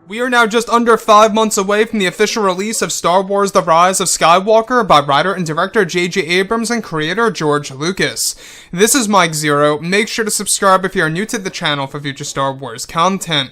We are now just under 5 months away from the official release of Star Wars: The Rise of Skywalker by writer and director J.J. Abrams and creator George Lucas. This is Mike Zero. Make sure to subscribe if you are new to the channel for future Star Wars content.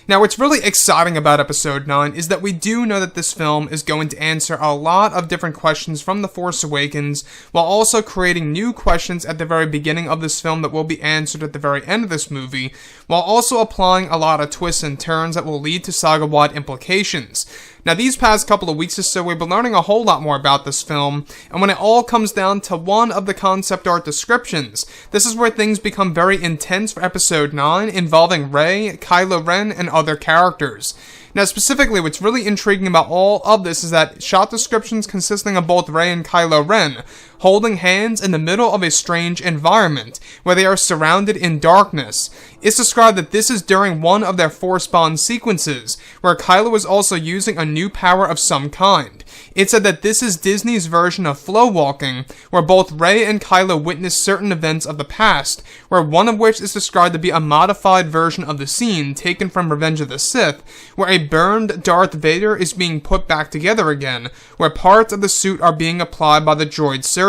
Now, what's really exciting about Episode 9 is that we do know that this film is going to answer a lot of different questions from The Force Awakens, while also creating new questions at the very beginning of this film that will be answered at the very end of this movie, while also applying a lot of twists and turns that will lead to saga-wide implications. Now, these past couple of weeks or so, we've been learning a whole lot more about this film, and when it all comes down to one of the concept art descriptions, this is where things become very intense for Episode 9, involving Rey, Kylo Ren, and other characters. Now, specifically, what's really intriguing about all of this is that shot descriptions consisting of both Rey and Kylo Ren holding hands in the middle of a strange environment, where they are surrounded in darkness. It's described that this is during one of their Force Bond sequences, where Kylo is also using a new power of some kind. It said that this is Disney's version of flow walking, where both Rey and Kylo witness certain events of the past, where one of which is described to be a modified version of the scene taken from Revenge of the Sith, where a burned Darth Vader is being put back together again, where parts of the suit are being applied by the droid surgeons.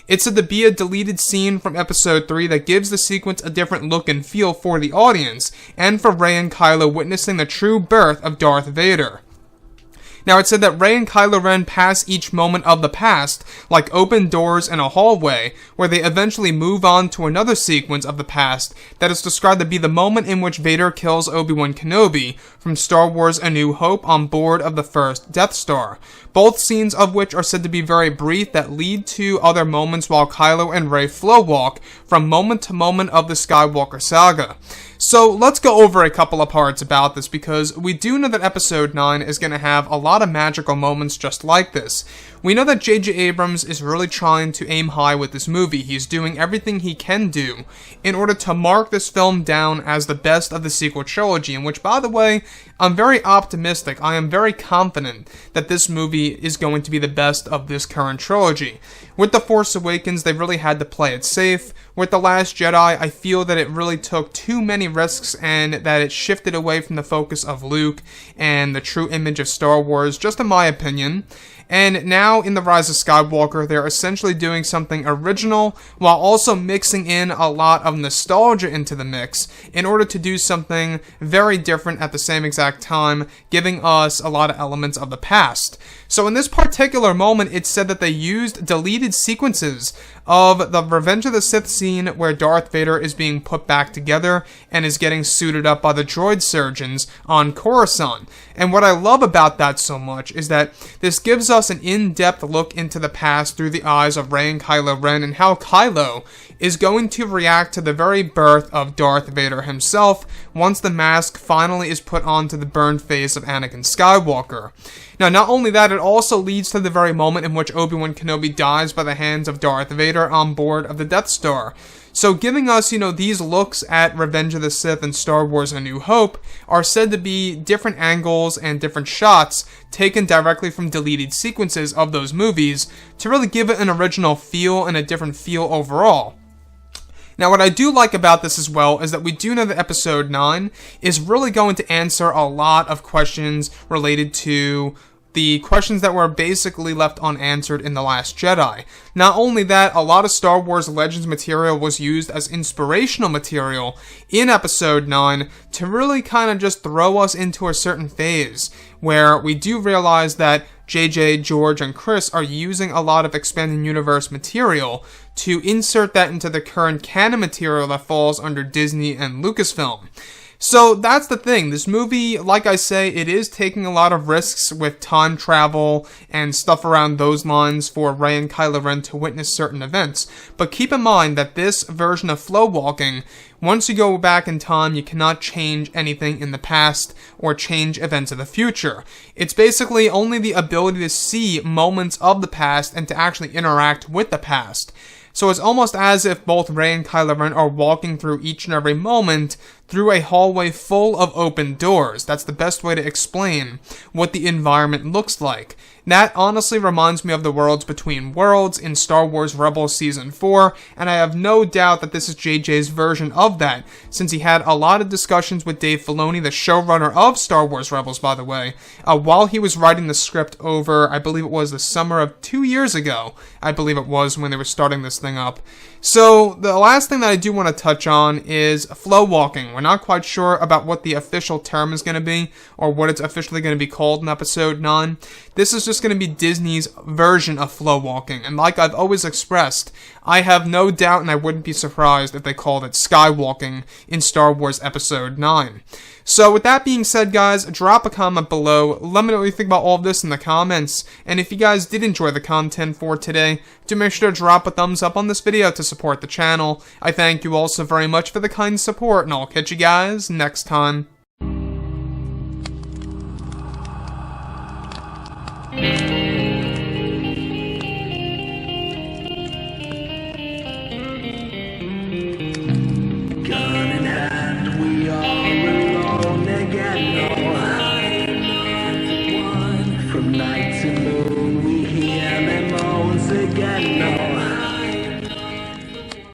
It's said to be a deleted scene from Episode 3 that gives the sequence a different look and feel for the audience, and for Rey and Kylo witnessing the true birth of Darth Vader. Now, it said that Rey and Kylo Ren pass each moment of the past like open doors in a hallway, where they eventually move on to another sequence of the past that is described to be the moment in which Vader kills Obi-Wan Kenobi from Star Wars: A New Hope on board of the first Death Star. Both scenes of which are said to be very brief that lead to other moments while Kylo and Rey flow walk from moment to moment of the Skywalker saga. So let's go over a couple of parts about this, because we do know that Episode 9 is going to have a lot of magical moments just like this. We know that J.J. Abrams is really trying to aim high with this movie. He's doing everything he can do in order to mark this film down as the best of the sequel trilogy, in which, by the way, I'm very optimistic. I am very confident that this movie is going to be the best of this current trilogy. With The Force Awakens, they really had to play it safe. With The Last Jedi, I feel that it really took too many risks and that it shifted away from the focus of Luke and the true image of Star Wars, just in my opinion. And now, in The Rise of Skywalker, they're essentially doing something original, while also mixing in a lot of nostalgia into the mix, in order to do something very different at the same exact time, giving us a lot of elements of the past. So in this particular moment, it's said that they used deleted sequences of the Revenge of the Sith scene where Darth Vader is being put back together and is getting suited up by the droid surgeons on Coruscant. And what I love about that so much is that this gives us an in-depth look into the past through the eyes of Rey and Kylo Ren, and how Kylo is going to react to the very birth of Darth Vader himself once the mask finally is put onto the burned face of Anakin Skywalker. Now, not only that, it also leads to the very moment in which Obi-Wan Kenobi dies by the hands of Darth Vader on board of the Death Star. So giving us, these looks at Revenge of the Sith and Star Wars: A New Hope are said to be different angles and different shots taken directly from deleted sequences of those movies to really give it an original feel and a different feel overall. Now, what I do like about this as well is that we do know that Episode 9 is really going to answer a lot of questions related to the questions that were basically left unanswered in The Last Jedi. Not only that, a lot of Star Wars Legends material was used as inspirational material in Episode 9 to really kind of just throw us into a certain phase, where we do realize that JJ, George, and Chris are using a lot of expanded universe material to insert that into the current canon material that falls under Disney and Lucasfilm. So that's the thing. This movie, like I say, it is taking a lot of risks with time travel and stuff around those lines for Rey and Kylo Ren to witness certain events. But keep in mind that this version of flow walking, once you go back in time, you cannot change anything in the past or change events of the future. It's basically only the ability to see moments of the past and to actually interact with the past. So it's almost as if both Rey and Kylo Ren are walking through each and every moment through a hallway full of open doors. That's the best way to explain what the environment looks like. That honestly reminds me of the Worlds Between Worlds in Star Wars Rebels Season 4, and I have no doubt that this is JJ's version of of that, since he had a lot of discussions with Dave Filoni, the showrunner of Star Wars Rebels, by the way, while he was writing the script over, I believe it was the summer of 2 years ago, I believe it was, when they were starting this thing up. So, the last thing that I do want to touch on is flow walking. We're not quite sure about what the official term is going to be, or what it's officially going to be called in Episode 9. This is just going to be Disney's version of flow walking, and like I've always expressed, I have no doubt and I wouldn't be surprised if they called it skywalking in Star Wars Episode 9. So with that being said, guys, drop a comment below, let me know what you think about all of this in the comments, and if you guys did enjoy the content for today, do make sure to drop a thumbs up on this video to support the channel. I thank you all so very much for the kind support, and I'll catch you guys next time.